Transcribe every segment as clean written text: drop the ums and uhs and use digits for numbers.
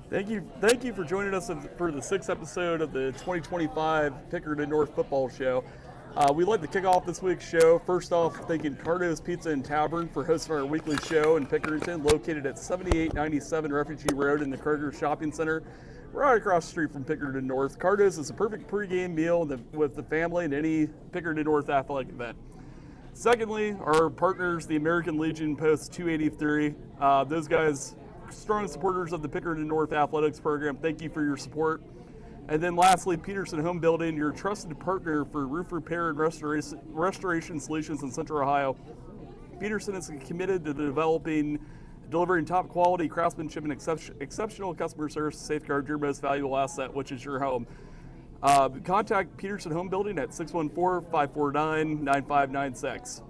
Thank you for joining us for the sixth episode of the 2025 Pickerington North Football Show. We'd like to kick off this week's show. First off, thanking Cardo's Pizza and Tavern for hosting our weekly show in Pickerington, located at 7897 Refugee Road in the Cardo Shopping Center, right across the street from Pickerington North. Cardo's is a perfect pregame meal with the family and any Pickerington North athletic event. Secondly, our partners, the American Legion Post 283. Those guys, strong supporters of the Pickerington North Athletics program. Thank you for your support. And then lastly, Peterson Home Building, your trusted partner for roof repair and restoration solutions in Central Ohio. Peterson is committed to delivering top quality craftsmanship and exceptional customer service to safeguard your most valuable asset, which is your home. Contact Peterson Home Building at 614-549-9596.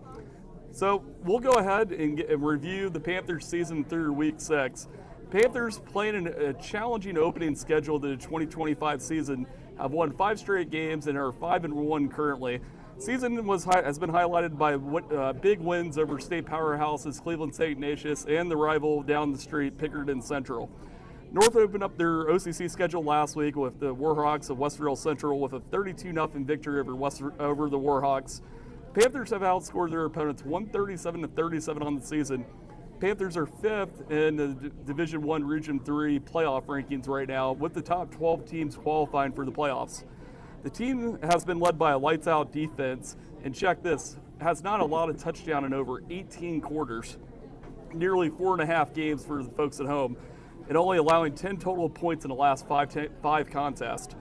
So we'll go ahead and review the Panthers season through week 6. Panthers, playing in a challenging opening schedule to the 2025 season, have won 5 straight games and are 5-1 currently. Season has been highlighted by big wins over state powerhouses Cleveland St. Ignatius and the rival down the street, Pickerington Central. North opened up their OCC schedule last week with the Warhawks of Westerville Central with a 32-0 victory over the Warhawks. Panthers have outscored their opponents 137-37 on the season. Panthers are 5th in the Division I Region 3 playoff rankings right now, with the top 12 teams qualifying for the playoffs. The team has been led by a lights-out defense, and check this, has not allowed a touchdown in over 18 quarters, nearly 4.5 games for the folks at home, and only allowing 10 total points in the last five contests.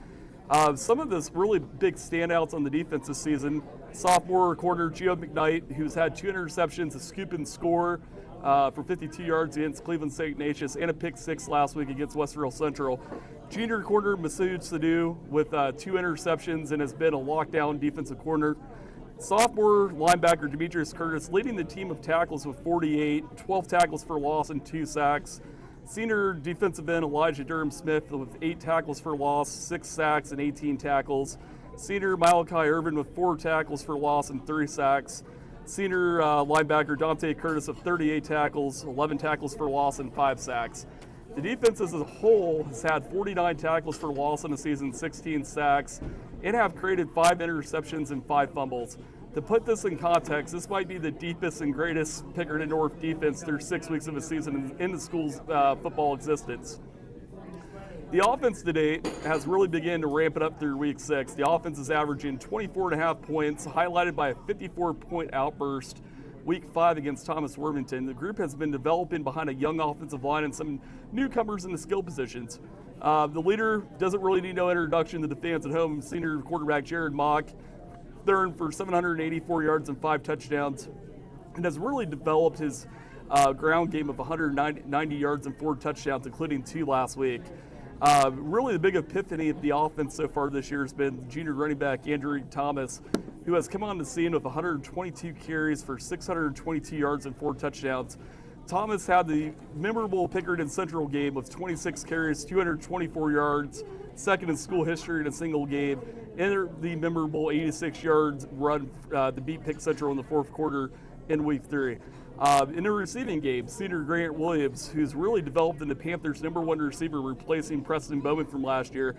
Some of the really big standouts on the defense this season, sophomore corner Gio McKnight, who's had 2 interceptions, a scoop and score for 52 yards against Cleveland St. Ignatius, and a pick 6 last week against Westerville Central. Junior corner Masood Sadu with 2 interceptions and has been a lockdown defensive corner. Sophomore linebacker Demetrius Curtis leading the team of tackles with 48, 12 tackles for loss and 2 sacks. Senior defensive end Elijah Durham Smith with 8 tackles for loss, 6 sacks, and 18 tackles. Senior Malachi Irvin with 4 tackles for loss and 3 sacks. Senior linebacker Dante Curtis with 38 tackles, 11 tackles for loss, and 5 sacks. The defense as a whole has had 49 tackles for loss in the season, 16 sacks, and have created 5 interceptions and 5 fumbles. To put this in context, this might be the deepest and greatest Pickerington North defense through 6 weeks of a season in the school's football existence. The offense to date has really begun to ramp it up through week 6. The offense is averaging 24.5 points, highlighted by a 54-point outburst week 5 against Thomas Worthington. The group has been developing behind a young offensive line and some newcomers in the skill positions. The leader doesn't really need no introduction to the fans at home. Senior quarterback Jared Mock, third for 784 yards and 5 touchdowns, and has really developed his ground game of 190 yards and 4 touchdowns, including 2 last week. Really the big epiphany of the offense so far this year has been junior running back Andrew Thomas, who has come on the scene with 122 carries for 622 yards and 4 touchdowns. Thomas had the memorable Pickerington Central game with 26 carries, 224 yards, second in school history in a single game, and the memorable 86 yards run to beat Pick Central in the 4th quarter in week 3. In the receiving game, senior Grant Williams, who's really developed into Panthers' #1 receiver, replacing Preston Bowman from last year,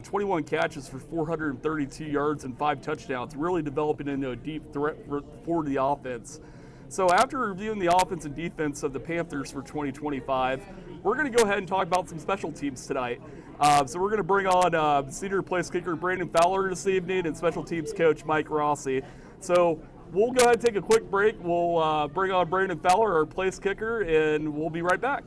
21 catches for 432 yards and 5 touchdowns, really developing into a deep threat for the offense. So after reviewing the offense and defense of the Panthers for 2025, we're going to go ahead and talk about some special teams tonight. So we're going to bring on senior place kicker Brandon Fowler this evening and special teams coach Mike Rossi. So we'll go ahead and take a quick break. We'll bring on Brandon Fowler, our place kicker, and we'll be right back.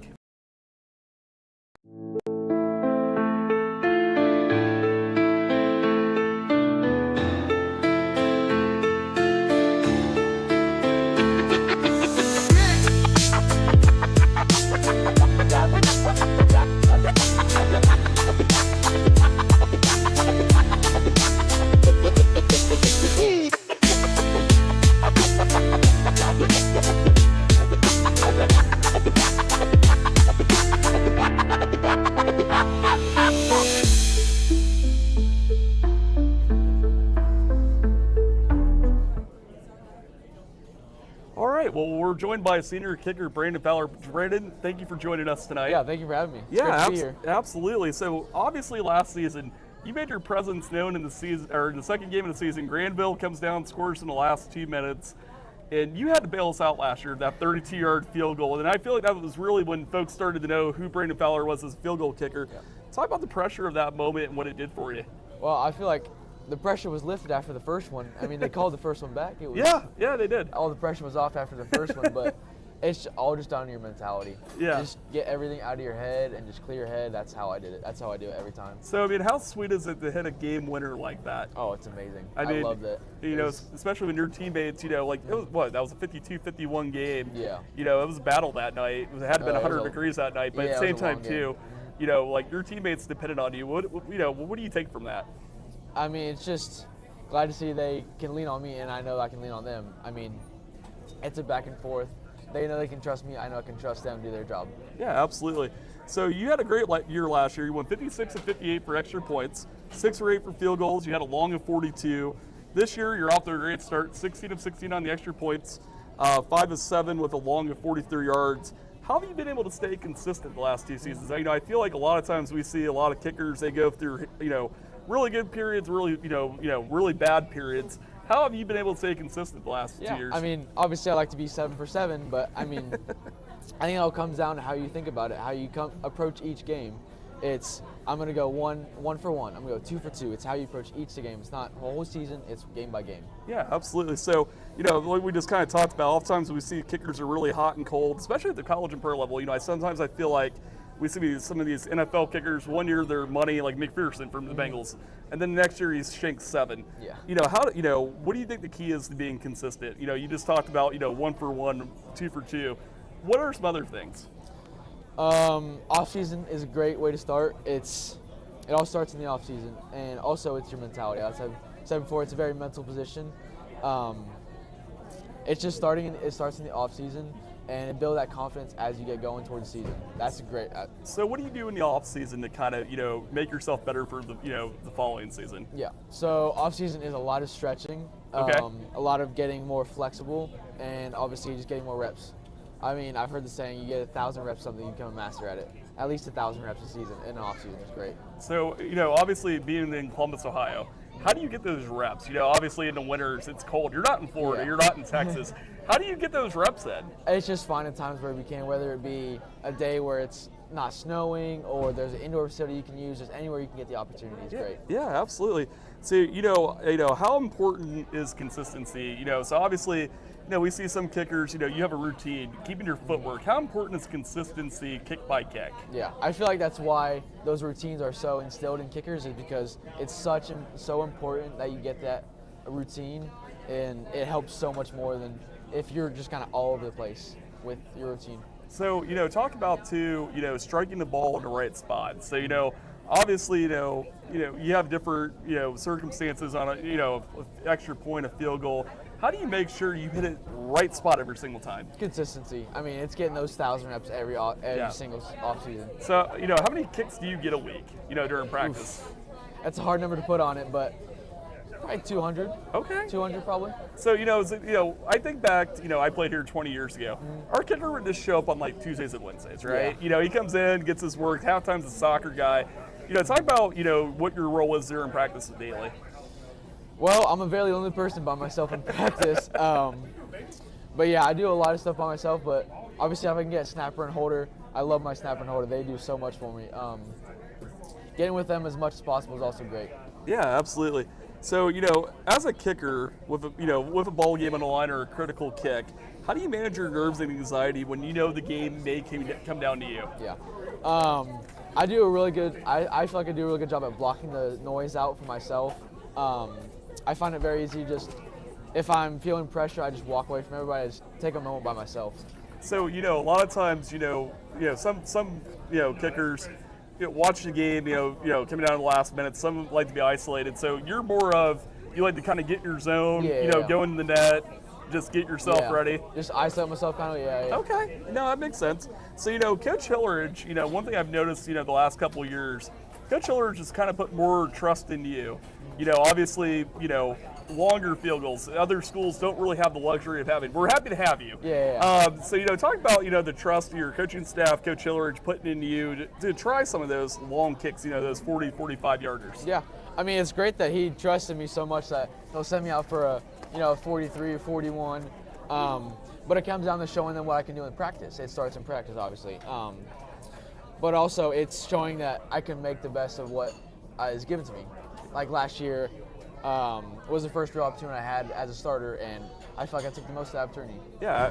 joined by senior kicker Brandon Fowler. Brandon, thank you for joining us tonight. Yeah, thank you for having me. It's Yeah, great to be here. absolutely. So obviously last season, you made your presence known in the season, or in the second game of the season. Granville comes down, scores in the last 2 minutes, and you had to bail us out last year, that 32-yard field goal. And I feel like that was really when folks started to know who Brandon Fowler was as a field goal kicker. Yeah. Talk about the pressure of that moment and what it did for you. Well, I feel like the pressure was lifted after the first one. I mean, they called the first one back. It was, Yeah, they did. all the pressure was off after the first one, but it's all just down to your mentality. Yeah. Just get everything out of your head and just clear your head. That's how I did it. That's how I do it every time. So, I mean, how sweet is it to hit a game winner like that? Oh, it's amazing. I mean, loved it. You know, especially when your teammates, you know, like, it was what? That was a 52-51 game. Yeah. You know, it was a battle that night. It had been 100 degrees that night, but yeah, at the same it was a long time, too, you know, like, your teammates depended on you. What do you take from that? I mean, it's just glad to see they can lean on me, and I know I can lean on them. I mean, it's a back and forth. They know they can trust me. I know I can trust them to do their job. Yeah, absolutely. So you had a great year last year. You won 56 of 58 for extra points, 6 or 8 for field goals. You had a long of 42. This year, you're off to a great start, 16 of 16 on the extra points, 5 of 7 with a long of 43 yards. How have you been able to stay consistent the last 2 seasons? You know, I feel like a lot of times we see a lot of kickers, they go through, you know, really good periods, really, really bad periods. How have you been able to stay consistent the last 2 years? I mean, obviously I like to be 7 for 7, but I mean, I think it all comes down to how you think about it, how you approach each game. It's, I'm going to go one for one. I'm going to go 2 for 2. It's how you approach each game. It's not whole season, it's game by game. Yeah, absolutely. So, you know, like we just kind of talked about, oftentimes we see kickers are really hot and cold, especially at the college and pro level. You know, sometimes I feel like we see some of these NFL kickers, one year they're money, like McPherson from the Bengals, and then the next year he's shanked 7. Yeah. You know, what do you think the key is to being consistent? You know, you just talked about, 1 for 1, 2 for 2. What are some other things? Off season is a great way to start. It all starts in the off season, and also it's your mentality. As I've said before, it's a very mental position. It starts in the off season, and it builds that confidence as you get going towards the season. That's great. So what do you do in the off season to kind of, make yourself better for the, the following season? Yeah. So off season is a lot of stretching, Okay. a lot of getting more flexible, and obviously just getting more reps. I mean, I've heard the saying, you get 1,000 reps something, you become a master at it. At least 1,000 reps a season in an off season is great. So, obviously being in Columbus, Ohio, how do you get those reps? Obviously in the winters it's cold. You're not in Florida. Yeah. You're not in Texas. How do you get those reps in? It's just finding times where we can, whether it be a day where it's not snowing or there's an indoor facility you can use, just anywhere you can get the opportunity is great. Yeah, absolutely. So, how important is consistency? So obviously, we see some kickers, you have a routine, keeping your footwork. How important is consistency kick by kick? Yeah, I feel like that's why those routines are so instilled in kickers, is because it's so important that you get that routine, and it helps so much more than if you're just kind of all over the place with your routine. So, talk about too, striking the ball in the right spot. So, obviously, you have different, circumstances on a, extra point, a field goal. How do you make sure you hit it right spot every single time? Consistency. I mean, it's getting those 1,000 reps every single off season. So, how many kicks do you get a week, during practice? Oof. That's a hard number to put on it, but probably 200. Okay. 200 probably. So, I think back, I played here 20 years ago. Our kicker would just show up on like Tuesdays and Wednesdays, right? Yeah. He comes in, gets his work, halftime's a soccer guy. Talk about, what your role is during practice daily. Well, I'm a very lonely person by myself in practice. But yeah, I do a lot of stuff by myself, but obviously if I can get a snapper and holder, I love my snapper and holder. They do so much for me. Getting with them as much as possible is also great. Yeah, absolutely. So, as a kicker with a ball game on the line or a critical kick, how do you manage your nerves and anxiety when the game may come down to you? Yeah. I do a really good, I feel like I do a really good job at blocking the noise out for myself. I find it very easy if I'm feeling pressure, I just walk away from everybody, I just take a moment by myself. So, a lot of times, some kickers, watch the game, coming down to the last minute. Some like to be isolated. So you're more of, you like to kind of get your zone, go into the net, just get yourself ready. Just isolate myself kind of, yeah. Okay, no, that makes sense. So, Coach Hillerich, one thing I've noticed, the last couple of years, Coach Hillerich has kind of put more trust into you. Obviously, longer field goals. Other schools don't really have the luxury of having. We're happy to have you. Yeah. So, talk about, the trust of your coaching staff, Coach Hillridge, putting into you to try some of those long kicks, those 40, 45-yarders. Yeah. I mean, it's great that he trusted me so much that he'll send me out for a 43 or 41. But it comes down to showing them what I can do in practice. It starts in practice, obviously. But also, it's showing that I can make the best of what is given to me. Like last year, was the first real opportunity I had as a starter, and I feel like I took the most of the opportunity. Yeah,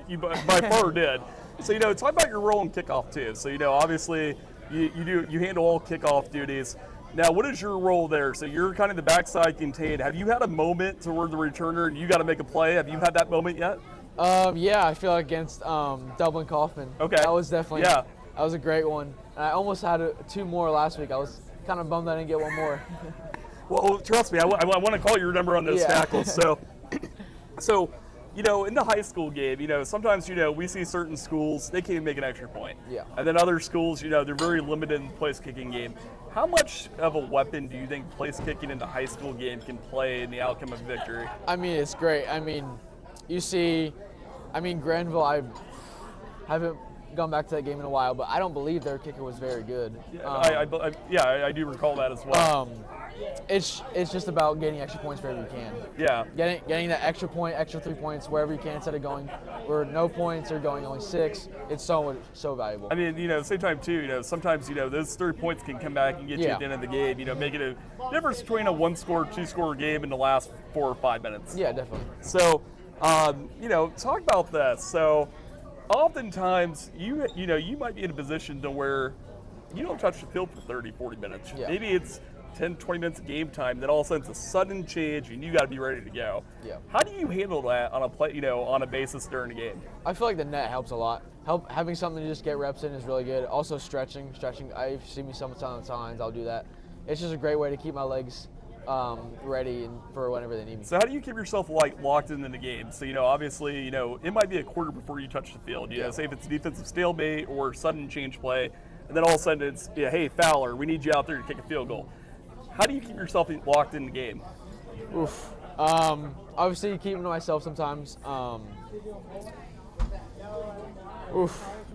you by far did. So, talk about your role in kickoff too. So, obviously, you handle all kickoff duties. Now, what is your role there? So you're kind of the backside contained. Have you had a moment toward the returner and you got to make a play? Have you had that moment yet? Yeah, I feel like against Dublin Kaufman. Okay. That was definitely, that was a great one. And I almost had two more last week. I was kind of bummed I didn't get one more. Well, trust me, I want to call your number on those tackles. So, in the high school game, sometimes, we see certain schools, they can't even make an extra point. Yeah. And then other schools, they're very limited in the place kicking game. How much of a weapon do you think place kicking in the high school game can play in the outcome of victory? I mean, it's great. I mean, Granville, I haven't gone back to that game in a while, but I don't believe their kicker was very good. Yeah, I do recall that as well. It's just about getting extra points wherever you can. Yeah. Getting that extra point, extra 3 points wherever you can instead of going where no points or going only 6. It's so valuable. I mean, at the same time too, sometimes, those 3 points can come back and get you at the end of the game, make it a difference between a 1-score, 2-score game in the last 4 or 5 minutes. Yeah, definitely. So, talk about this. So, oftentimes, you might be in a position to where you don't touch the field for 30, 40 minutes. Yeah. Maybe it's 10, 20 minutes of game time, then all of a sudden it's a sudden change and you got to be ready to go. Yeah. How do you handle that on a play, on a basis during the game? I feel like the net helps a lot. Having something to just get reps in is really good. Also stretching. I've seen me sometimes I'll do that. It's just a great way to keep my legs ready and for whenever they need me. So how do you keep yourself locked into the game? So obviously it might be a quarter before you touch the field. Say if it's a defensive stalemate or sudden change play, and then all of a sudden it's hey Fowler, we need you out there to kick a field goal. How do you keep yourself locked in the game? Oof. Obviously keeping to myself sometimes.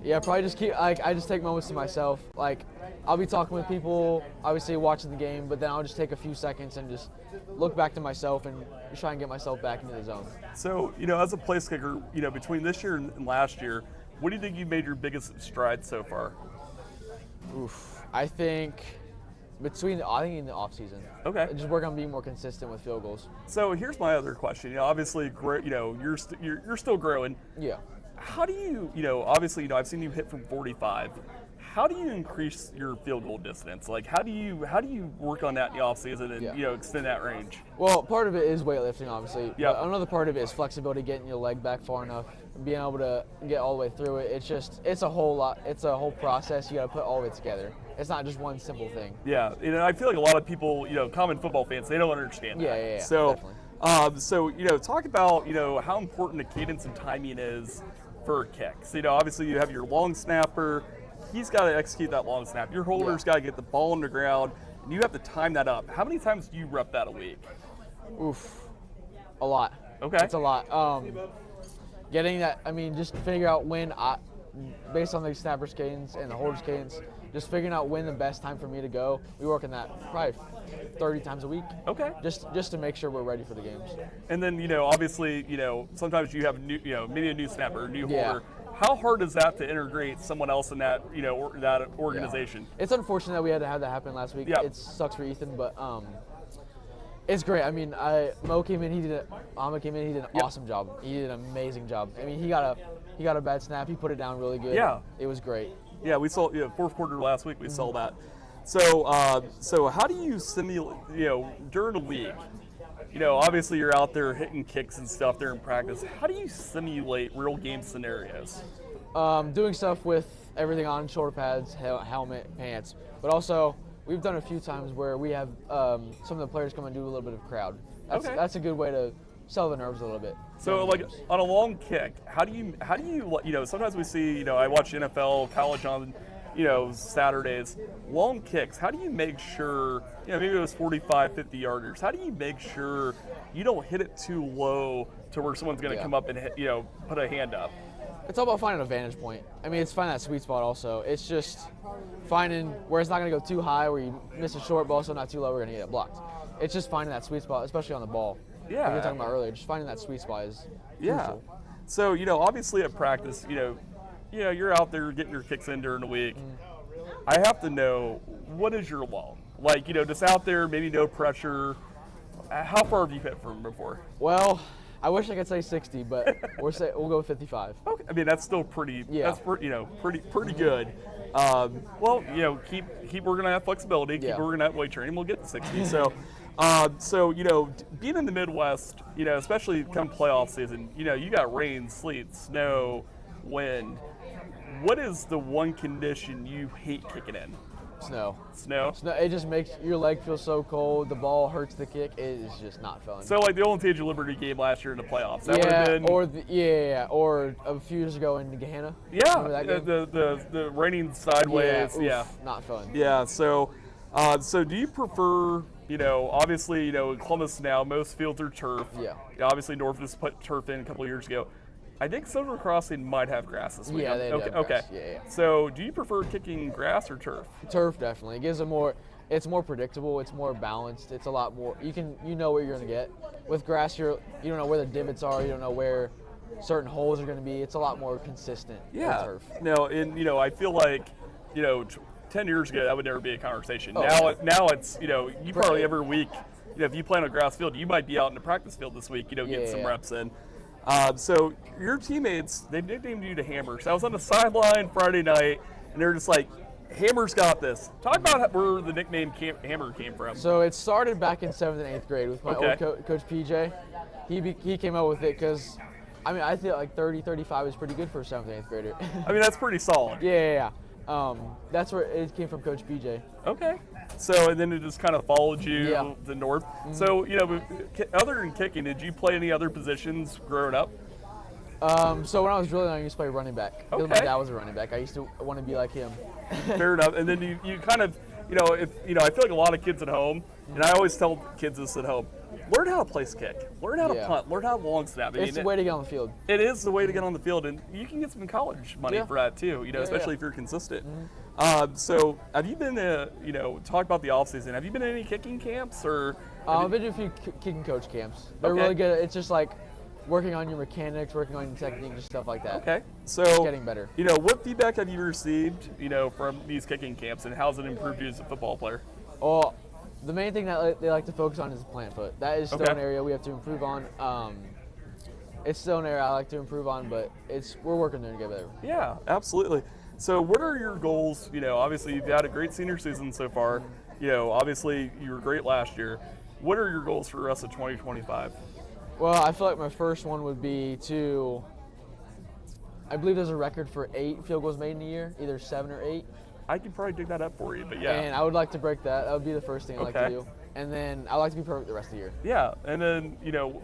Yeah, probably just I just take moments to myself. I'll be talking with people, obviously watching the game, but then I'll just take a few seconds and just look back to myself and try and get myself back into the zone. So, as a place kicker, between this year and last year, what do you think you made your biggest strides so far? I think in the off season. Okay. Just work on being more consistent with field goals. So here's my other question. Obviously, you're still growing. Yeah. How do you, obviously, I've seen you hit from 45. How do you increase your field goal distance? How do you work on that in the off season and extend that range? Well, part of it is weightlifting, obviously. Yeah. Another part of it is flexibility, getting your leg back far enough, being able to get all the way through it. It's a whole lot. It's a whole process. You got to put all of it together. It's not just one simple thing. Yeah, I feel like a lot of people, common football fans, they don't understand that. Yeah. So, definitely. talk about, how important the cadence and timing is for a kick. So, obviously you have your long snapper. He's got to execute that long snap. Your holder's got to get the ball on the ground, and you have to time that up. How many times do you rep that a week? A lot. Okay. It's a lot. Getting that, just figure out when, based on the snapper's cadence and the holder's cadence, just figuring out when the best time for me to go. We work on that probably 30 times a week. Okay. Just to make sure we're ready for the games. And then, obviously, sometimes you have maybe a new snapper, a new holder. Yeah. How hard is that to integrate someone else in that, that organization? Yeah. It's unfortunate that we had to have that happen last week. Yeah. It sucks for Ethan, but it's great. Mo came in, he did an awesome job. He did an amazing job. He got a bad snap. He put it down really good. Yeah. It was great. Yeah, we saw fourth quarter last week. We saw that. So how do you simulate? During a week, obviously you're out there hitting kicks and stuff during practice. How do you simulate real game scenarios? Doing stuff with everything on, shoulder pads, helmet, pants. But also, we've done a few times where we have some of the players come and do a little bit of crowd. That's a good way to sell the nerves a little bit. So, on a long kick, how do you sometimes we see, I watch NFL, college on Saturdays, long kicks, how do you make sure, maybe it was 45, 50 yarders, how do you make sure you don't hit it too low to where someone's going to come up and hit, put a hand up? It's all about finding a vantage point. I mean, it's finding that sweet spot also. It's just finding where it's not going to go too high, where you miss a short ball, so not too low, we're going to get it blocked. It's just finding that sweet spot, especially on the ball. Yeah. Like we were talking about earlier, just finding that sweet spot is crucial. So, obviously at practice, you're out there getting your kicks in during the week. I have to know, what is your long? Like, just out there, maybe no pressure. How far have you hit from before? Well, I wish I could say 60, but we'll go with 55. Okay. I mean, that's still pretty. Yeah. That's pretty good. Well, keep working on that flexibility. Keep working on that weight training. We'll get to 60. So, being in the Midwest, especially come playoff season, you got rain, sleet, snow, wind. What is the one condition you hate kicking in? Snow. Snow? It just makes your leg feel so cold. The ball hurts the kick. It is just not fun. So like the old Tage Liberty game last year in the playoffs. That would have been, or a few years ago in Gehenna. Yeah, that the raining sideways. Yeah, not fun. Yeah. So do you prefer? Obviously, in Columbus now, most fields are turf. Yeah. Obviously, Norfolk just put turf in a couple of years ago. I think Silver Crossing might have grass this week. Yeah, they have okay. grass. Yeah. So, do you prefer kicking grass or turf? Turf definitely. It gives it's more predictable, it's more balanced, it's a lot more you know what you're gonna get. With grass you don't know where the divots are, you don't know where certain holes are gonna be. It's a lot more consistent than turf. No, and I feel like, 10 years ago that would never be a conversation. Oh, now it's, you probably every week, if you play on a grass field, you might be out in the practice field this week, get some reps in. So your teammates, they've nicknamed you the Hammer. So I was on the sideline Friday night, and they're just like, Hammer's got this. Talk about where the nickname Hammer came from. So it started back in 7th and 8th grade with my old coach PJ. He came up with it because, I feel like 30, 35 is pretty good for a 7th and 8th grader. That's pretty solid. Yeah. That's where it came from, Coach PJ. Okay. So, and then it just kind of followed you to north. Mm-hmm. So, other than kicking, did you play any other positions growing up? So when I was really young, I used to play running back. Because my dad was a running back. I used to want to be like him. Fair enough. And then you kind of, I feel like a lot of kids at home, and I always tell kids this at home, learn how to place kick, learn how to punt, learn how to long snap. It's the way to get on the field. It is the way to get on the field, and you can get some college money for that too, especially if you're consistent. Mm-hmm. So have you been talk about the off season, have you been to any kicking camps or? I've been to a few kicking coach camps. They're really good. It's just like working on your mechanics, working on your technique, just stuff like that. Okay. So it's getting better. What feedback have you received, from these kicking camps, and how's it improved you as a football player? Well, the main thing that they like to focus on is the plant foot. That is still an area we have to improve on. It's still an area I like to improve on, but we're working there to get better. Yeah, absolutely. So what are your goals? Obviously you've had a great senior season so far. Obviously you were great last year. What are your goals for the rest of 2025? Well, I feel like my first one would be I believe there's a record for 8 field goals made in a year, either 7 or 8. I could probably dig that up for you, but yeah. And I would like to break that. That would be the first thing I'd like to do. And then I'd like to be perfect the rest of the year. Yeah, and then,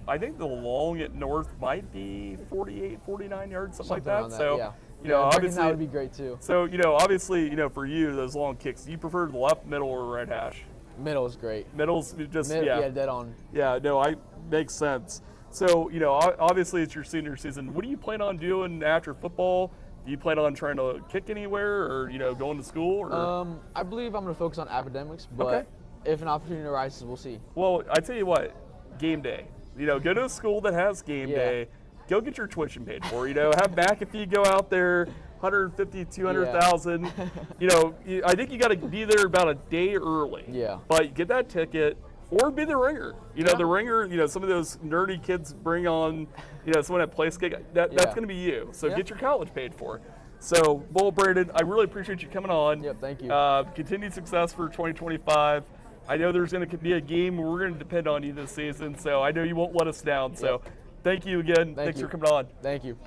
I think the long at North might be 48, 49 yards, something like that. So, obviously that would be great too. So, obviously, for you, those long kicks, do you prefer the left, middle, or right hash? Middle is great. Middle's just, yeah, dead on. Yeah, no, makes sense. So, obviously it's your senior season. What do you plan on doing after football? Do you plan on trying to kick anywhere or, going to school? Or? I believe I'm going to focus on academics, but if an opportunity arises, we'll see. Well, I tell you what, game day. Go to a school that has game day. Go get your tuition paid for. Have McAfee go out there, 150, 200,000. I think you got to be there about a day early. Yeah. But get that ticket. Or be the ringer. The ringer, some of those nerdy kids bring on, someone at place kick. That's going to be you. So get your college paid for. So, well, Brandon, I really appreciate you coming on. Yep, thank you. Continued success for 2025. I know there's going to be a game where we're going to depend on you this season, so I know you won't let us down. So, thank you again. Thanks for coming on. Thank you.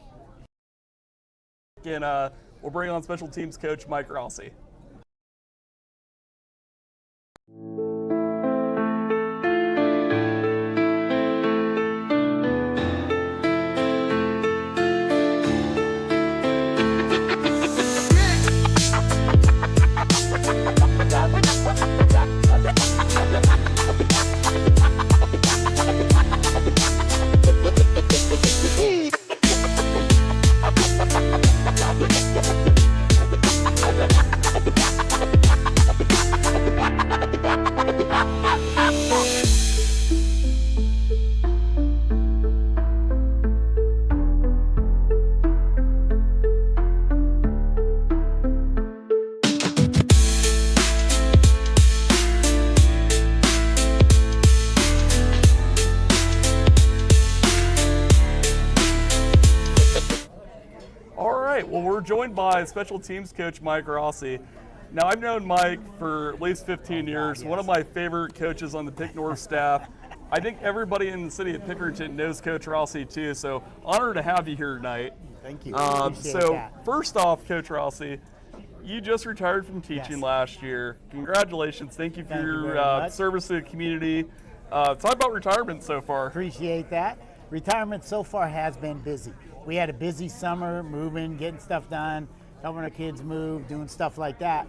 And we'll bring on special teams coach Mike Rossi. joined by special teams coach Mike Rossi. Now, I've known Mike for at least 15 years, yes. one of my favorite coaches on the Pick North staff. I think everybody in the city of Pickerington knows Coach Rossi too, so honored to have you here tonight. Thank you. So that. first off, Coach Rossi, you just retired from teaching Yes. last year. Congratulations. Thank you for Thank you your very much. service to the community. Talk about retirement so far. Appreciate that. Retirement so far has been busy. We had a busy summer, moving, getting stuff done, helping our kids move, doing stuff like that.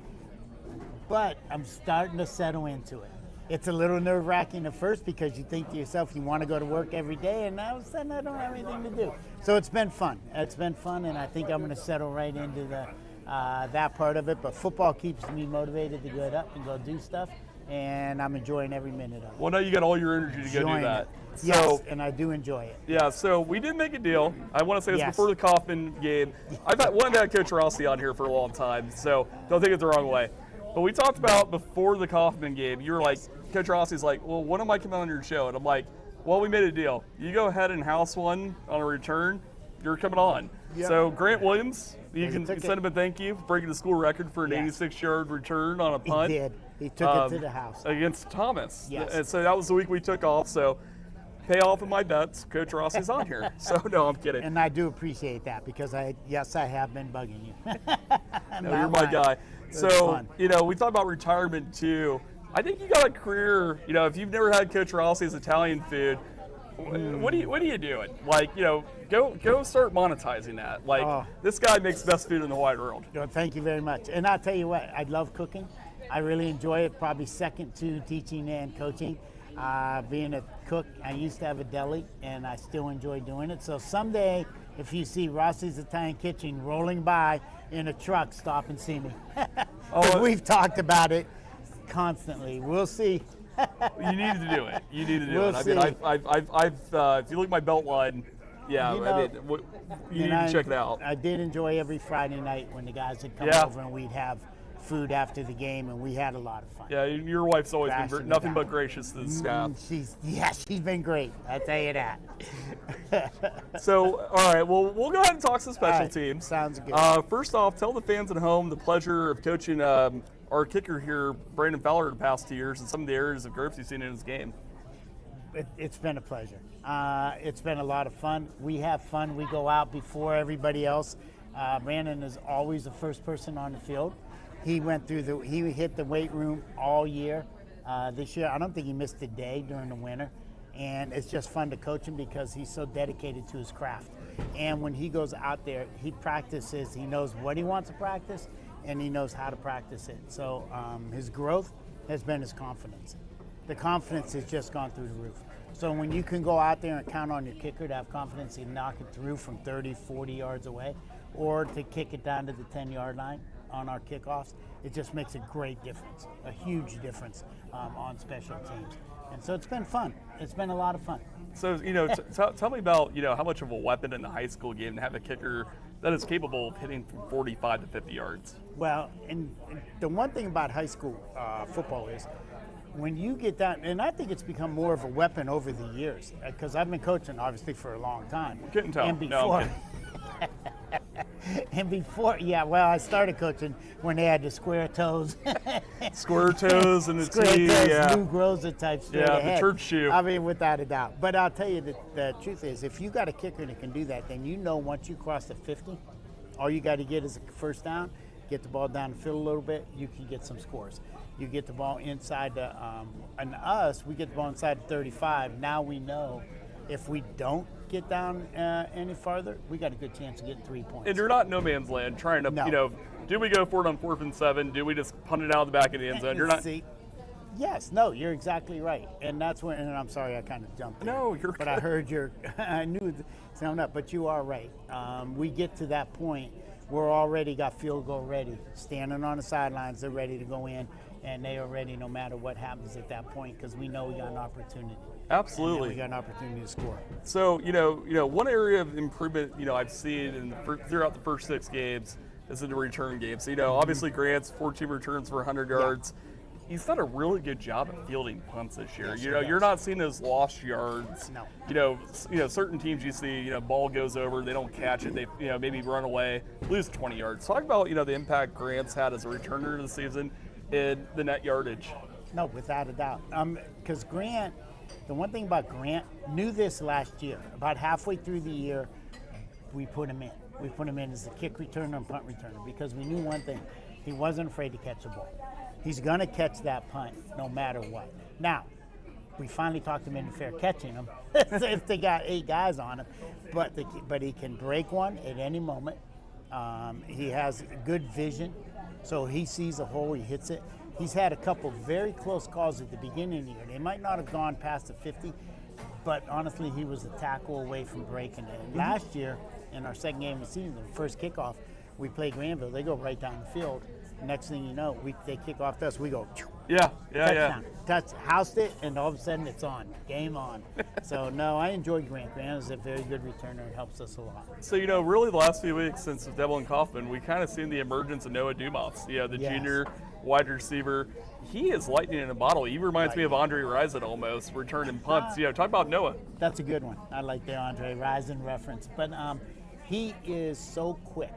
But I'm starting to settle into it. It's a little nerve-wracking at first because you think to yourself you want to go to work every day, and all of a sudden I don't have anything to do. So it's been fun. It's been fun, and I think I'm going to settle right into the that part of it. But football keeps me motivated to get up and go do stuff, and I'm enjoying every minute of it. Well, now you got all your energy to go do Enjoying that. it. So, Yes, and I do enjoy it. yeah, so we did make a deal. I want to say this Yes. before the Kaufman game. I've wanted to have Coach Rossi on here for a long time, so don't take it the wrong way. But we talked about before the Kaufman game, you were like, Coach Rossi's like, well, when am I coming on your show? And I'm like, well, we made a deal. You go ahead and house one on a return, you're coming on. Yep. So Grant Williams, you He can took send him a thank you for breaking the school record for an Yes. 86-yard return on a punt. He did. He took it to the house. Against Thomas. Yes. And so that was the week we took off. So pay off of my bets. Coach Rossi's on here. So no, I'm kidding. And I do appreciate that because I have been bugging you. No, you're my guy. It's So, fun. we talk about retirement too. I think you got a career, if you've never had Coach Rossi's Italian food, what are you doing? Like, go start monetizing that. Like, Oh. this guy makes the best food in the wide world. No, thank you very much. And I'll tell you what, I love cooking. I really enjoy it, probably second to teaching and coaching. Being a cook, I used to have a deli, and I still enjoy doing it. So someday, if you see Rossi's Italian Kitchen rolling by in a truck, stop and see me. We've talked about it constantly. We'll see. You need to do it. You need to do We'll it. I see. mean, I've if you look at my belt line, yeah, you need to check it out. I did enjoy every Friday night when the guys would come Yeah. over and we'd have food after the game, and we had a lot of fun. Yeah, your wife's always Crashing been it nothing down. but gracious to the staff. She's been great. I tell you that. So, all right, well, we'll go ahead and talk some special All right, teams. sounds good. First off, tell the fans at home the pleasure of coaching our kicker here, Brandon Fowler, the past 2 years, and some of the areas of growth you've seen in his game. It's been a pleasure. It's been a lot of fun. We have fun. We go out before everybody else. Brandon is always the first person on the field. He hit the weight room all year. This year, I don't think he missed a day during the winter. And it's just fun to coach him because he's so dedicated to his craft. And when he goes out there, he practices. He knows what he wants to practice, and he knows how to practice it. So his growth has been his confidence. The confidence has just gone through the roof. So when you can go out there and count on your kicker to have confidence to knock it through from 30, 40 yards away, or to kick it down to the 10-yard line on our kickoffs, it just makes a great difference, a huge difference on special teams. And so it's been fun. It's been a lot of fun. So, tell me about, how much of a weapon in the high school game to have a kicker that is capable of hitting from 45 to 50 yards. Well, and the one thing about high school football is when you get down, and I think it's become more of a weapon over the years, because I've been coaching obviously for a long time. Couldn't tell. And No, before, I'm I started coaching when they had the square toes. Square toes and the Square tee, toes, yeah. Lou Groza type straight Yeah, the ahead. church shoe. I mean, without a doubt. But I'll tell you the truth is, if you got a kicker that can do that, then once you cross the 50, all you got to get is a first down, get the ball down the field a little bit, you can get some scores. You get the ball inside the, we get the ball inside the 35. Now we know if we don't get down any farther, we got a good chance of getting 3 points. And you're not no man's land trying to, No. do we go for it on 4th and 7? Do we just punt it out of the back of the end zone? You're not. You're exactly right. And that's when, and I'm sorry I kind of jumped in. No, you're But good. I heard I knew the sound up, but you are right. We get to that point, we're already got field goal ready. Standing on the sidelines, they're ready to go in, and they are ready no matter what happens at that point because we know we got an opportunity. Absolutely. And we got an opportunity to score. So, one area of improvement, I've seen throughout the first 6 games is in the return game. So, obviously Grant's 14 returns for 100 yards. he's done a really good job at fielding punts this year. Yes, You know, he you're does. not seeing those lost yards. No. You know, certain teams you see, ball goes over, they don't catch it, they, maybe run away, lose 20 yards. Talk about, the impact Grant's had as a returner this season in the net yardage. No, without a doubt. Because Grant, the one thing about Grant, knew this last year. About halfway through the year, we put him in. We put him in as the kick returner and punt returner because we knew one thing. He wasn't afraid to catch the ball. He's going to catch that punt no matter what. Now, we finally talked him into fair catching him if they got 8 guys on him. But he can break one at any moment. He has good vision, so he sees a hole, he hits it. He's had a couple very close calls at the beginning of the year. They might not have gone past the 50, but honestly, he was a tackle away from breaking it. And last year, in our second game of the season, the first kickoff, we played Granville. They go right down the field. Next thing you know, they kick off to us. We go, touchdown. Housed it, and all of a sudden it's on. Game on. So, no, I enjoy Grant. Grant is a very good returner and helps us a lot. So, really the last few weeks since Devlin Kaufman, we kind of seen the emergence of Noah Dumas, the junior wide receiver. He is lightning in a bottle. He reminds me of Andre Rison almost, returning punts. Talk about Noah. That's a good one. I like the Andre Rison reference. But he is so quick.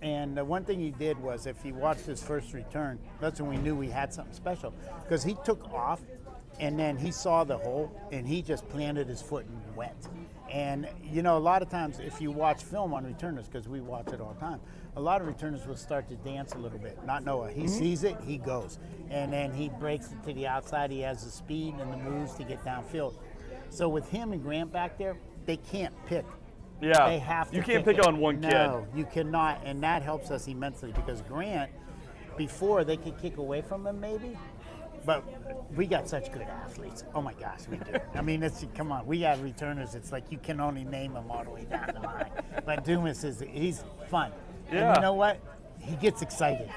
And the one thing he did was, if you watched his first return, that's when we knew we had something special. Because he took off, and then he saw the hole, and he just planted his foot and went. And, a lot of times, if you watch film on returners, because we watch it all the time, a lot of returners will start to dance a little bit. Not Noah. He sees it, he goes. And then he breaks it to the outside. He has the speed and the moves to get downfield. So with him and Grant back there, they can't pick. Yeah, they have to. You can't pick on one kid. No, you cannot, and that helps us immensely because Grant, before they could kick away from him maybe, but we got such good athletes. Oh my gosh, we do. I mean, come on, we got returners. It's like you can only name them all the way down the line. But Dumas he's fun. Yeah. And you know what? He gets excited.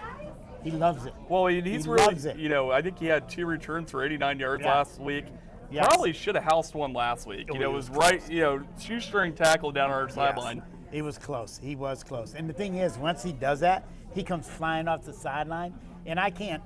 He loves it. Well, he's he really, loves it. I think he had 2 returns for 89 yards last week. Yes. Probably should have housed one last week. It was right, shoestring tackle down our sideline. He was close. He was close. And the thing is, once he does that, he comes flying off the sideline, and I can't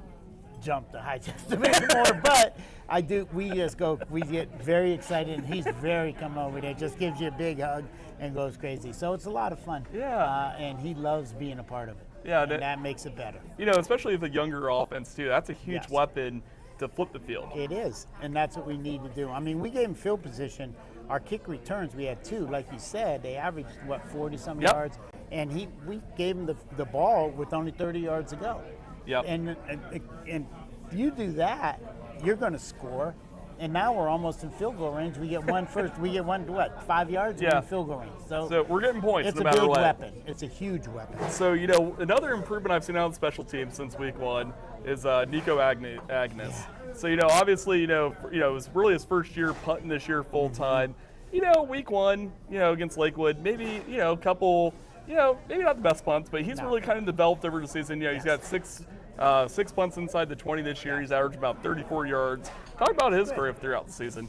jump the high chest to make it more, but I do. We get very excited, and he's very coming over there, just gives you a big hug and goes crazy. So it's a lot of fun. Yeah. And he loves being a part of it. Yeah. And that makes it better. Especially with a younger offense, too. That's a huge weapon to flip the field. It is, and that's what we need to do. I mean, we gave him field position. Our kick returns, we had 2. Like you said, they averaged, 40-some yards. And we gave him the ball with only 30 yards to go. Yep. And you do that, you're going to score. And now we're almost in field goal range. We get one first. We get one, 5 yards in field goal range. So we're getting points it's no matter what. It's a big weapon. It's a huge weapon. So, another improvement I've seen on special teams since week 1 is Nico Agnes. Yeah. So, obviously, it was really his first year punting this year full time. Week 1, against Lakewood, maybe, a couple, maybe not the best punts, but he's really kind of developed over the season. He's got 6 punts inside the 20 this year. He's averaged about 34 yards. Talk about his growth throughout the season.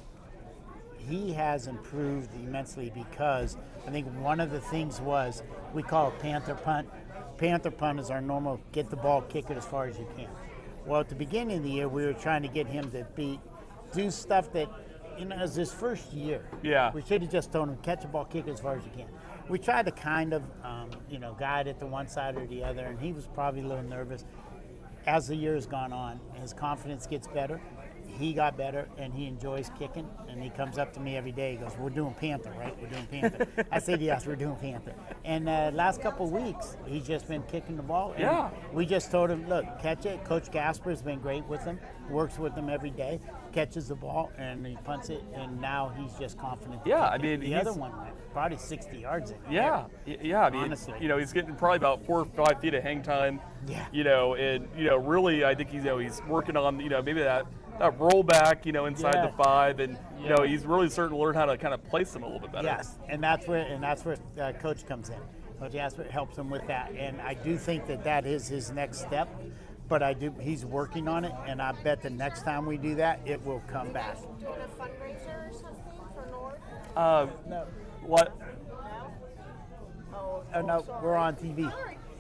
He has improved immensely because I think one of the things was we call it Panther punt. Panther punt is our normal get the ball, kick it as far as you can. Well, at the beginning of the year, we were trying to get him to do stuff that, as his first year. Yeah. We should have just told him, catch the ball, kick it as far as you can. We tried to kind of, guide it to one side or the other, and he was probably a little nervous. As the year has gone on, his confidence gets better. He got better, and he enjoys kicking, and he comes up to me every day. He goes, we're doing Panther, right? We're doing Panther. I said, yes, we're doing Panther. And last couple of weeks, he's just been kicking the ball. And we just told him, look, catch it. Coach Gasper's been great with him, works with him every day, catches the ball, and he punts it, and now he's just confident. Yeah, I mean, the other one went probably 60 yards in there. Yeah, I mean, honestly. He's getting probably about 4 or 5 feet of hang time. Yeah. And, really, I think he's working on, maybe that rollback, inside the 5, and he's really starting to learn how to kind of place them a little bit better. Yes, and that's where Coach comes in. Coach Jasper helps him with that, and I do think that is his next step. But he's working on it, and I bet the next time we do that, it will come back. Doing a fundraiser or something for North? No. What? Oh, Oh no, we're on TV.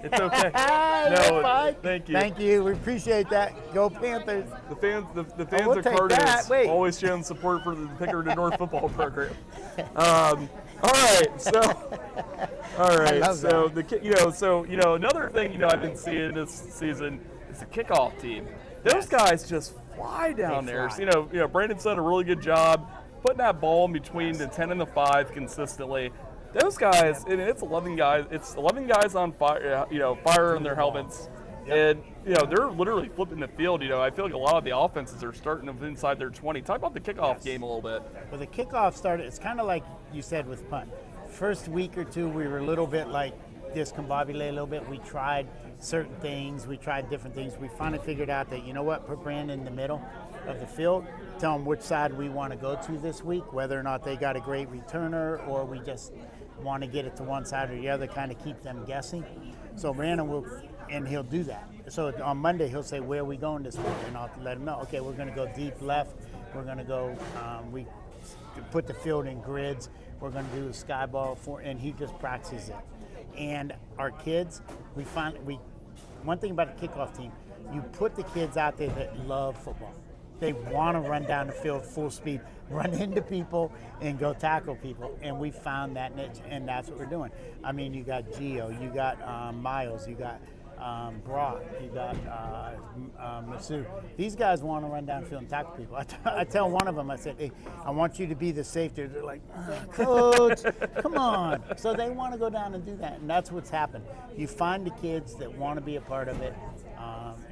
It's okay. That's fine. Thank you. Thank you. We appreciate that. Go Panthers. The fans we'll of take Cardo that. Wait. always showing support for the Pickerington North football program. All right, so another thing I've been seeing this season is the kickoff team. Those guys just fly down there. fly. So, Brandon's done a really good job putting that ball in between the 10 and the 5 consistently. Those guys, and it's 11 guys. It's 11 guys on fire. Fire in their helmets, and they're literally flipping the field. I feel like a lot of the offenses are starting them inside their 20. Talk about the kickoff game a little bit. Well, the kickoff started, it's kind of like you said with punt. First week or two, we were a little bit like discombobulated a little bit. We tried certain things. We tried different things. We finally figured out that, put Brandon in the middle of the field, tell them which side we want to go to this week, whether or not they got a great returner or we just want to get it to one side or the other, kind of keep them guessing. So Brandon he'll do that. So on Monday, he'll say, where are we going this week? And I'll let him know, okay, we're going to go deep left. We're going to go, we put the field in grids. We're going to do a sky ball and he just practices it. And our kids, one thing about a kickoff team, you put the kids out there that love football. They want to run down the field full speed, run into people, and go tackle people. And we found that niche, and that's what we're doing. I mean, you got Gio, you got Miles, you got Brock, you got Masu. These guys want to run down the field and tackle people. I tell one of them, I said, hey, I want you to be the safety. They're like, Coach, come on. So they want to go down and do that, and that's what's happened. You find the kids that want to be a part of it,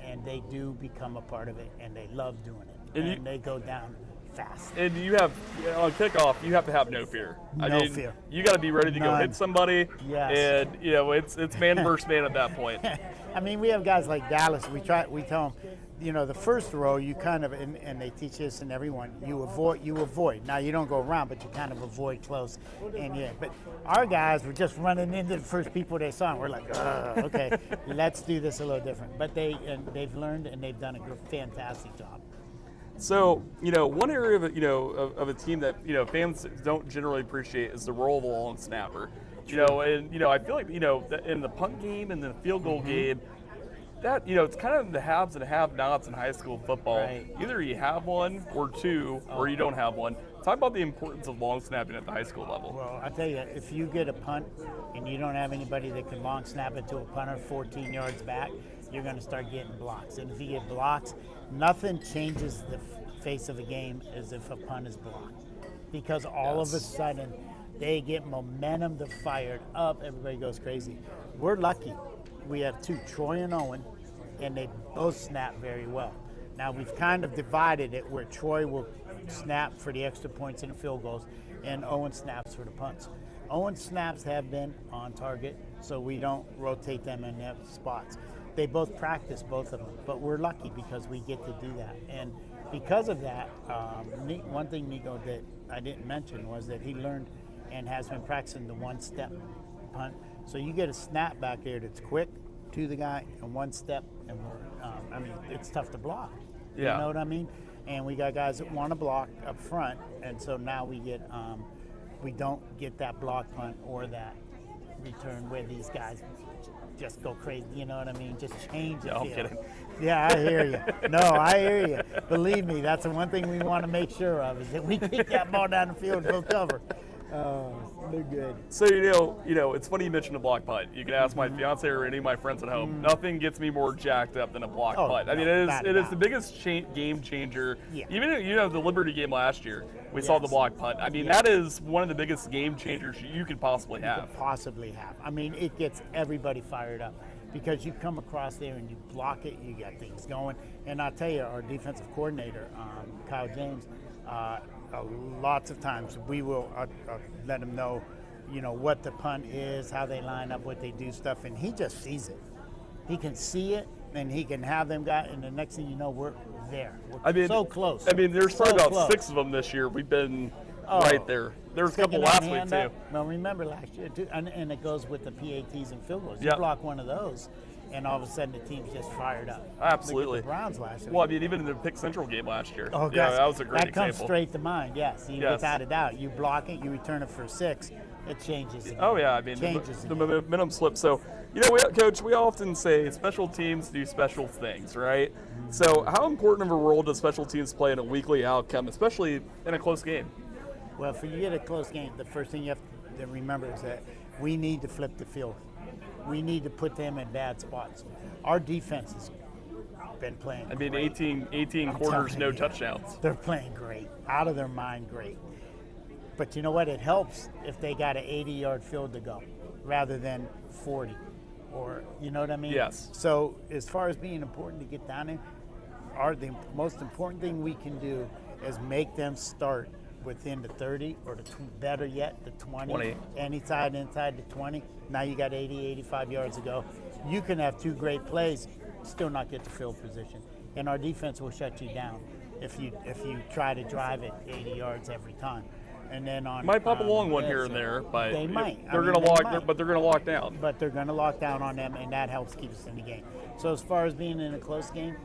and they do become a part of it, and they love doing it. And they go down fast. And you have, on kickoff, you have to have no fear. No fear. You got to be ready to go hit somebody. Yes. And, it's man versus man at that point. I mean, we have guys like Dallas. We tell them, the first row, you kind of, and they teach this and everyone, you avoid. Now, you don't go around, but you kind of avoid close. But our guys were just running into the first people they saw, and we're like, okay, let's do this a little different. But they've learned, and they've done a fantastic job. So, one area of a team that, fans don't generally appreciate is the role of the long snapper. I feel like, in the punt game and the field goal game, that, it's kind of the haves and have-nots in high school football. Right. Either you have one or two, or you don't have one. Talk about the importance of long snapping at the high school level. Well, I tell you, if you get a punt and you don't have anybody that can long snap it to a punter 14 yards back, you're going to start getting blocks. And if you get blocks, nothing changes the face of the game as if a punt is blocked. Because all of a sudden, they get momentum, they're fired up, everybody goes crazy. We're lucky. We have two, Troy and Owen, and they both snap very well. Now, we've kind of divided it where Troy will snap for the extra points and the field goals, and Owen snaps for the punts. Owen's snaps have been on target, so we don't rotate them in their spots. They both practice, both of them, but we're lucky because we get to do that. And because of that, one thing, Nico, that I didn't mention was that he learned and has been practicing the one-step punt. So you get a snap back there that's quick to the guy and one step, and it's tough to block. Yeah. You know what I mean? And we got guys that want to block up front, and so now we don't get that block punt or that return where these guys just go crazy. You know what I mean? Just change it. No, I'm kidding. Yeah, I hear you. No, I hear you. Believe me, that's the one thing we want to make sure of is that we kick that ball down the field and go cover. They're good. So, it's funny you mentioned a block punt. You can ask my fiance or any of my friends at home. Nothing gets me more jacked up than a block punt. I mean, it is the biggest game changer. Yeah. Even the Liberty game last year, we saw the block punt. I mean, that is one of the biggest game changers you could possibly have. I mean, it gets everybody fired up because you come across there and you block it, you got things going. And I'll tell you, our defensive coordinator, Kyle James, lots of times we will let him know, what the punt is, how they line up, what they do stuff, and he just sees it. He can see it, and he can have them guys, and the next thing you know, we're there. We're so close. I mean, there's probably about close. 6 of them this year. We've been right there. There was a couple last week, too. Well, remember last year, too, and it goes with the PATs and field goals. You Yep. block one of those, and all of a sudden the team's just fired up. Absolutely. Look at the Browns last year. Well, I mean, even in the Pick Central game last year. Oh, yeah, gosh, that was a great that example. comes straight to mind, yes. Yes. Without a doubt. You block it, you return it for 6, it changes again. Oh yeah, I mean changes the again. momentum slips. So Coach, we often say special teams do special things, right? So how important of a role does special teams play in a weekly outcome, especially in a close game? Well, if you get a close game, the first thing you have to remember is that we need to flip the field. We need to put them in bad spots. Our defense has been playing great. 18 quarters, no touchdowns. They're playing great, out of their mind great. But you know what? It helps if they got an 80-yard field to go rather than 40. Or, you know what I mean? Yes. So as far as being important to get down there, the most important thing we can do is make them start within the 30 or better yet, the 20. Inside the 20. Now you got 80, 85 yards to go. You can have two great plays, still not get to field position. And our defense will shut you down if you try to drive it 80 yards every time. And then might pop a long one here and there, but they might. They're going to lock down. But they're going to lock down on them, and that helps keep us in the game. So as far as being in a close game,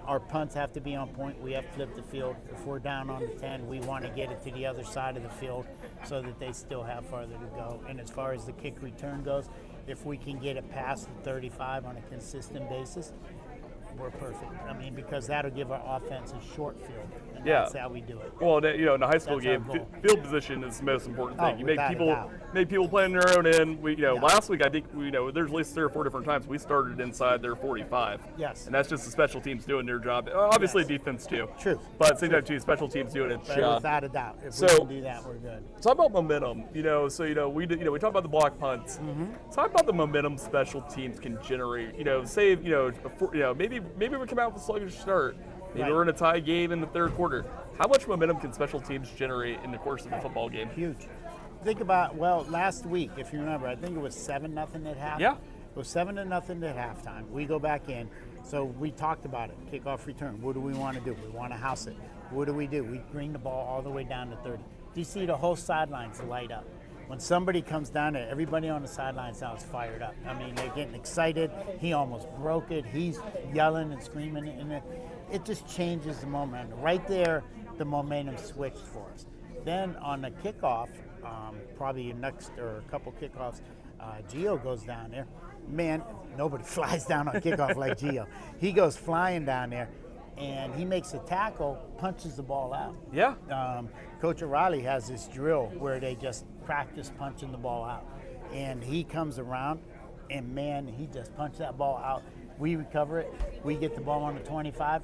our punts have to be on point. We have to flip the field. If we're down on the 10, we want to get it to the other side of the field so that they still have farther to go. And as far as the kick return goes, if we can get it past the 35 on a consistent basis, we're perfect. I mean, because that'll give our offense a short field. And that's how we do it. Well, in a high school That's game, field position is the most important thing. You make without a doubt. people play in their own end. Last week I think there's at least 3 or 4 different times we started inside their 45. Yes. And that's just the special teams doing their job. Obviously defense too. True. But at the same time too, special teams doing its job. Without a doubt. If we can do that, we're good. Talk about momentum. We talk about the block punts. Mm-hmm. Talk about the momentum special teams can generate. Maybe we come out with a sluggish start. Maybe we're in a tie game in the third quarter. How much momentum can special teams generate in the course of a football game? Huge. Think about, last week, if you remember, I think it was 7-0 at half. Yeah. It was 7-0 at halftime. We go back in. So we talked about it. Kickoff return. What do we want to do? We want to house it. What do? We bring the ball all the way down to 30. Do you see the whole sidelines light up? When somebody comes down there, everybody on the sidelines now is fired up. I mean, they're getting excited. He almost broke it. He's yelling and screaming. And it just changes the momentum. Right there, the momentum switched for us. Then on the kickoff, probably next or a couple kickoffs, Gio goes down there. Man, nobody flies down on kickoff like Gio. He goes flying down there, and he makes a tackle, punches the ball out. Yeah. Coach O'Reilly has this drill where they just practice punching the ball out. And he comes around, and man, he just punched that ball out. We recover it. We get the ball on the 25.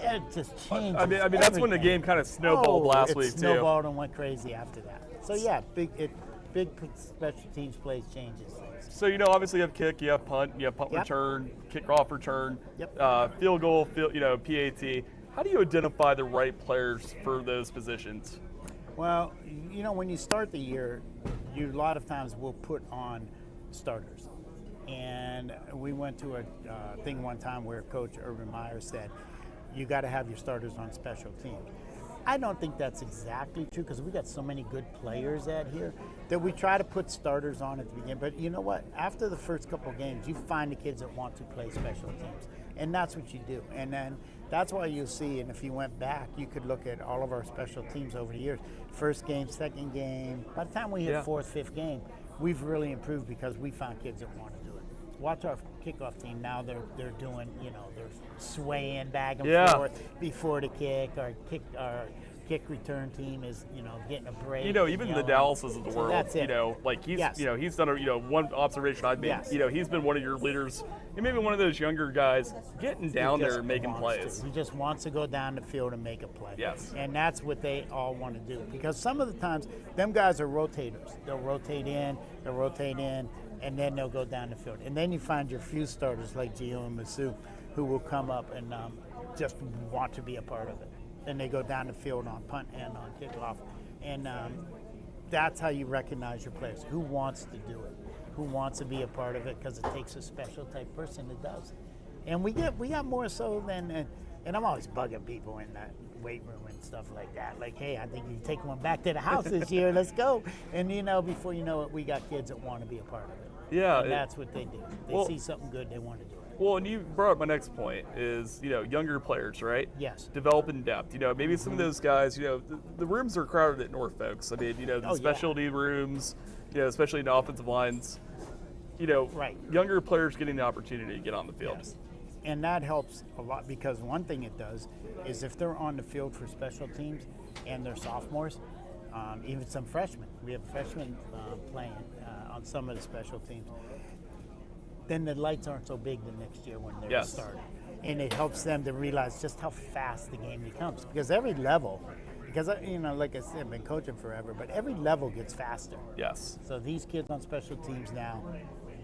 It just changes. I mean that's when the game kind of snowballed last week, too. It snowballed and went crazy after that. So yeah, big special teams plays changes things. So obviously you have kick, you have punt, return, kickoff return, field goal, PAT. How do you identify the right players for those positions? Well, when you start the year, you a lot of times will put on starters. And we went to a thing one time where Coach Urban Meyer said, you got to have your starters on special teams. I don't think that's exactly true because we got so many good players out here that we try to put starters on at the beginning. But you know what? After the first couple of games, you find the kids that want to play special teams. And that's what you do. And then that's why you'll see, and if you went back, you could look at all of our special teams over the years. First game, second game. By the time we hit fourth, fifth game, we've really improved because we found kids that want to do it. Watch our kickoff team now. They're doing, they're swaying back and forth before the kick. Our kick return team is, getting a break. Even the Dallases of the world. That's it. He's done one observation I've made. Yes. He's been one of your leaders. He may be one of those younger guys getting down there and making plays. He just wants to go down the field and make a play. Yes. And that's what they all want to do because some of the times them guys are rotators. They'll rotate in, and then they'll go down the field. And then you find your few starters like Gio and Masu who will come up and just want to be a part of it. Then they go down the field on punt and on kickoff. And that's how you recognize your players. Who wants to do it? Who wants to be a part of it because it takes a special type person that does. And we got more so than, and I'm always bugging people in that weight room and stuff like that. Like, hey, I think you take one back to the house this year. Let's go. And before you know it, we got kids that want to be a part of it. Yeah. And that's what they do. They see something good, they want to do it. Well, and you brought up my next point is, younger players, right? Yes. Develop in depth. Maybe some of those guys, the rooms are crowded at Norfolk. I mean, the specialty rooms, especially in offensive lines, Right. younger players getting the opportunity to get on the field. Yes. And that helps a lot because one thing it does is if they're on the field for special teams and they're sophomores, even some freshmen, we have freshmen playing on some of the special teams, then the lights aren't so big the next year when they're Yes. starting. And it helps them to realize just how fast the game becomes. Because every level, like I said, I've been coaching forever, but every level gets faster. Yes. So these kids on special teams now,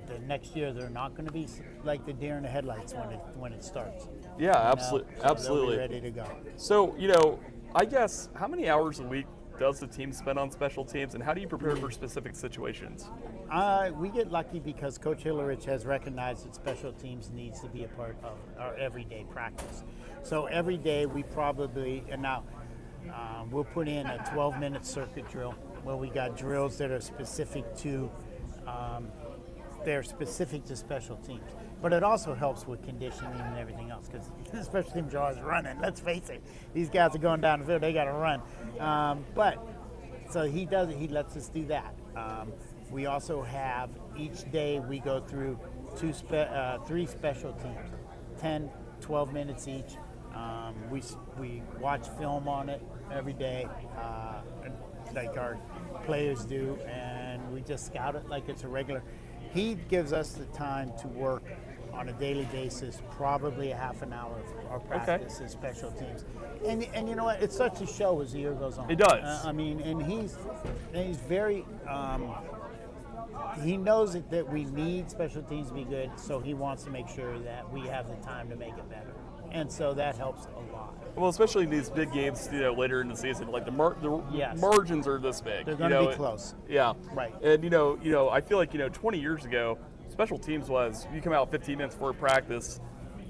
the next year they're not going to be like the deer in the headlights when it starts. Yeah, absolutely. So Absolutely. they'll be ready to go. So, I guess, how many hours a week does the team spend on special teams, and how do you prepare for specific situations? We get lucky because Coach Hillerich has recognized that special teams needs to be a part of our everyday practice. So every day we probably, and now we'll put in a 12-minute circuit drill where we got drills that are specific to special teams. But it also helps with conditioning and everything else because special teams are always running. Let's face it, these guys are going down the field; they got to run. So he lets us do that. We also have each day we go through three special teams, 10, 12 minutes each. We watch film on it every day, like our players do, and we just scout it like it's a regular. He gives us the time to work on a daily basis, probably a half an hour of our practice in special teams. And you know what? It starts to show as the year goes on. It does. And he's very, he knows that we need special teams to be good, so he wants to make sure that we have the time to make it better. And so that helps a lot. Well, especially in these big games, later in the season, like the Yes. margins are this big. They're going to be close. Yeah. Right. And I feel like 20 years ago, special teams was you come out 15 minutes before practice,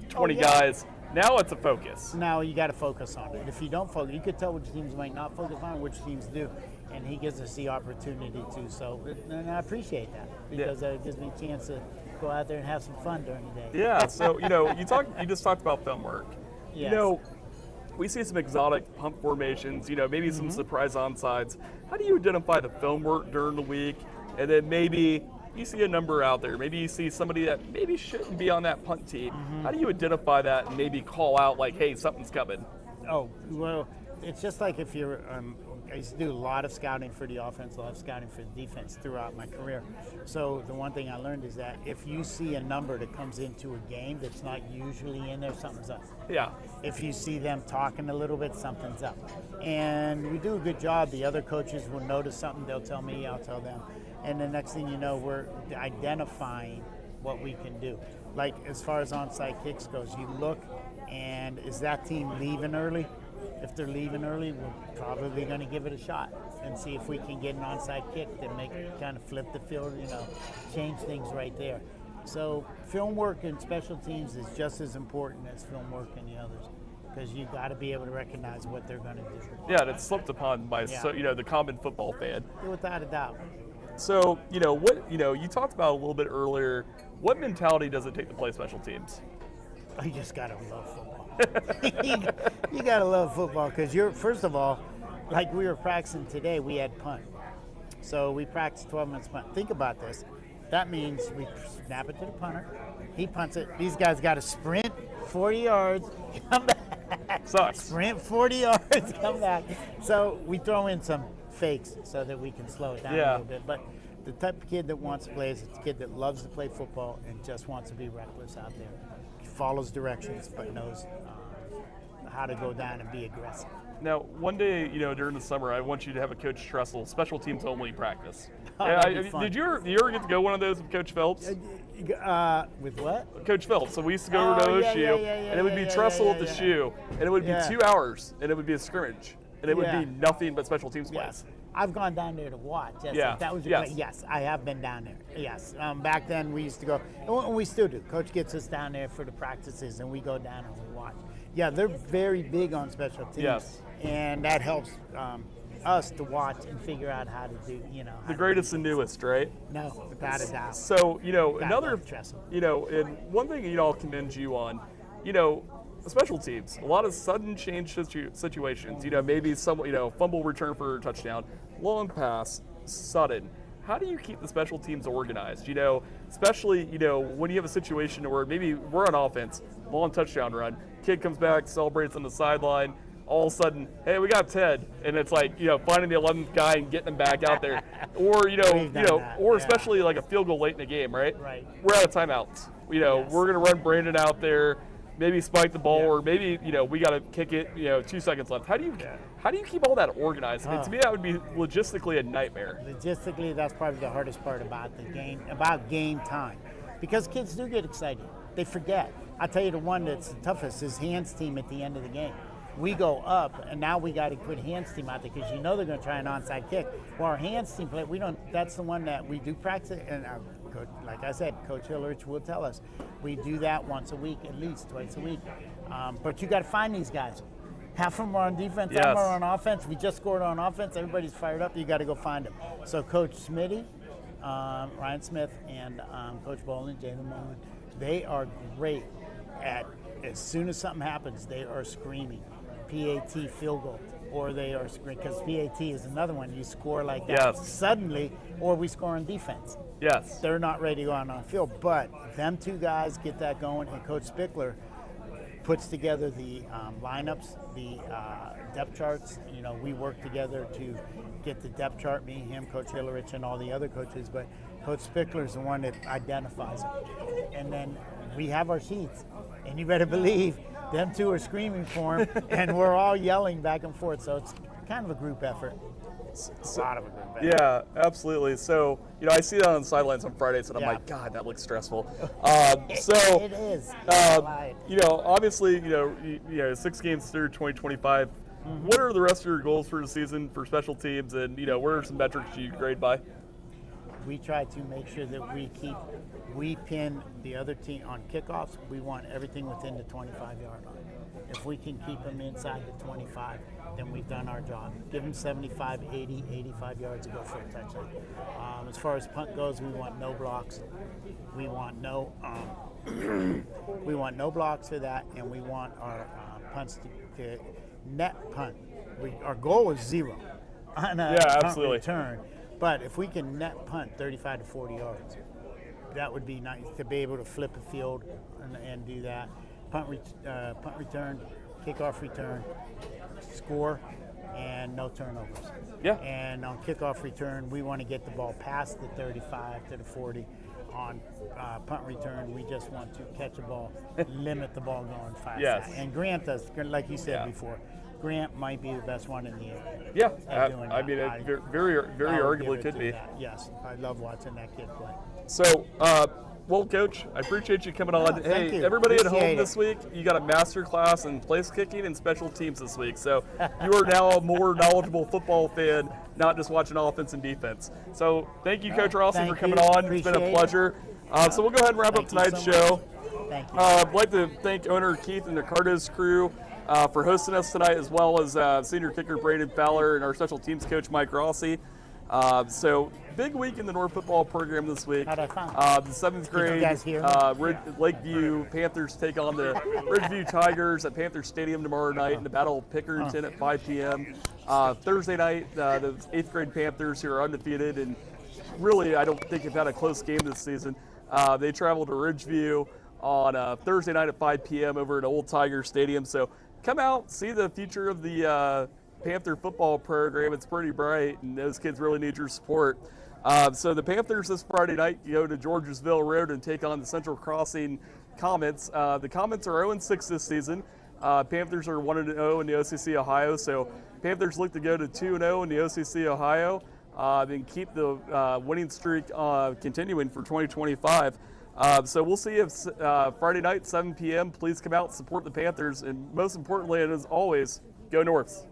20 yeah. guys. Now it's a focus. Now you got to focus on it. If you don't focus, you could tell which teams might not focus on it, which teams do, and he gives us the opportunity to. So, and I appreciate that because it gives me a chance to go out there and have some fun during the day. Yeah. So you just talked about film work. Yes. We see some exotic punt formations. Maybe some surprise onsides. How do you identify the film work during the week, and then maybe you see a number out there. Maybe you see somebody that maybe shouldn't be on that punt team. How do you identify that and maybe call out like, hey, something's coming? Oh, well, it's just like if you're, I used to do a lot of scouting for the offense, a lot of scouting for the defense throughout my career. So the one thing I learned is that if you see a number that comes into a game that's not usually in there, something's up. Yeah. If you see them talking a little bit, something's up. And we do a good job. The other coaches will notice something, they'll tell me, I'll tell them. And the next thing you know, we're identifying what we can do. Like as far as onside kicks goes, you look and is that team leaving early? If they're leaving early, we're probably going to give it a shot and see if we can get an onside kick that make kind of flip the field, change things right there. So film work in special teams is just as important as film work in the others because you got to be able to recognize what they're going to do. Yeah, and it's slipped upon by the common football fan. Without a doubt. So, you talked about a little bit earlier, what mentality does it take to play special teams? You just got to love football. you got to love football because first of all, like we were practicing today, we had punt. So we practiced 12 minutes punt. Think about this. That means we snap it to the punter. He punts it. These guys got to sprint 40 yards, come back. Sucks. Sprint 40 yards, come back. So we throw in some fakes so that we can slow it down a little bit. But the type of kid that wants to play is a kid that loves to play football and just wants to be reckless out there. He follows directions but knows how to go down and be aggressive. Now, one day, during the summer, I want you to have a Coach Tressel special teams only practice. That'd be fun. Did you ever get to go one of those with Coach Phelps? With what? Coach Phelps. So we used to go to OSU, and it would be Tressel at the shoe, and it would be 2 hours, and it would be a scrimmage, and it would be nothing but special teams plays. I've gone down there to watch. Yes, Yeah. That was Yes. Yes, I have been down there. Yes. Back then we used to go, and we still do. Coach gets us down there for the practices, and we go down and we watch. Yeah, they're very big on special teams. Yes. And that helps us to watch and figure out how to do, The greatest and newest, right? No, without a doubt. So, another, love Tressel. and one thing, I'll commend you on, special teams, a lot of sudden change situations, maybe some, fumble return for a touchdown, long pass, sudden. how do you keep the special teams organized? Especially, when you have a situation where maybe we're on offense, long touchdown run, kid comes back, celebrates on the sideline, all of a sudden, hey, we got Ted, and it's like, finding the 11th guy and getting him back out there, or especially like a field goal late in the game, right? Right. We're out of timeouts. Yes. We're gonna run Brandon out there, maybe spike the ball, or maybe we got to kick it. 2 seconds left. How do you keep all that organized? I mean, to me, that would be logistically a nightmare. Logistically, that's probably the hardest part about the game, about game time, because kids do get excited. They forget. I tell you, the one that's the toughest is hands team at the end of the game. We go up, and now we got to put hands team out there because they're going to try an onside kick. Well, our hands team play, we don't. That's the one that we do practice, and like I said, Coach Hillerich will tell us we do that once a week, at least twice a week. But you got to find these guys. Half of them are on defense, half of them are on offense. We just scored on offense. Everybody's fired up. You got to go find them. So Coach Smitty, Ryan Smith, and Coach Bolin, Jalen Mullen, they are great at, as soon as something happens, they are screaming, PAT field goal, or they are screaming, because PAT is another one. You score like that suddenly, or we score on defense. Yes. They're not ready to go out on the field, but them two guys get that going, and Coach Spickler puts together the lineups, the depth charts. We work together to get the depth chart, me, him, Coach Hillerich, and all the other coaches, but Coach Spickler is the one that identifies them. And then we have our sheets, and you better believe them two are screaming for him, and we're all yelling back and forth, so it's kind of a group effort. A lot of a group effort. Yeah, absolutely. So, I see that on the sidelines on Fridays, and I'm like, God, that looks stressful. It is. Obviously, 6 games through 2025. What are the rest of your goals for the season for special teams, and what are some metrics you grade by? We try to make sure that we pin the other team on kickoffs. We want everything within the 25-yard line. If we can keep them inside the 25, then we've done our job. Give them 75, 80, 85 yards to go for a touchdown. As far as punt goes, we want no blocks. We want no blocks for that, and we want our punts to net punt. Our goal is 0 on a punt return. But if we can net punt 35 to 40 yards, that would be nice to be able to flip a field and do that. Punt return, kickoff return, score, and no turnovers. Yeah. And on kickoff return, we want to get the ball past the 35 to the 40. On punt return, we just want to catch a ball, limit the ball going fast. Yes. And Grant does, like you said before, Grant might be the best one in the area. Yeah, it very arguably could be. Yes, I love watching that kid play. So, Coach, I appreciate you coming on. Thank you. Everybody at Appreciate home this week, you got a master class in place kicking and special teams this week. So you are now a more knowledgeable football fan, not just watching offense and defense. So thank you, Coach Rossi, for coming on. It's been a pleasure. So we'll go ahead and wrap up tonight's show. Thank you. I'd like to thank owner Keith and the Cardo's crew for hosting us tonight, as well as senior kicker Brandon Fowler and our special teams coach Mike Rossi. So big week in the North football program this week. How'd I find? The 7th grade you guys hear Lakeview Panthers take on the Ridgeview Tigers at Panther Stadium tomorrow night in the Battle of Pickerington at 5 p.m. Thursday night, the 8th grade Panthers, who are undefeated and really I don't think have had a close game this season. They travel to Ridgeview on Thursday night at 5 p.m. over at Old Tiger Stadium. So come out, see the future of the Panther football program. It's pretty bright, and those kids really need your support. So the Panthers this Friday night go to Georgesville Road and take on the Central Crossing Comets. The Comets are 0-6 this season. Panthers are 1-0 in the OCC Ohio. So Panthers look to go to 2-0 in the OCC Ohio, and keep the winning streak continuing for 2025. So we'll see if Friday night, 7 p.m. Please come out and support the Panthers, and most importantly, and as always, go Norths.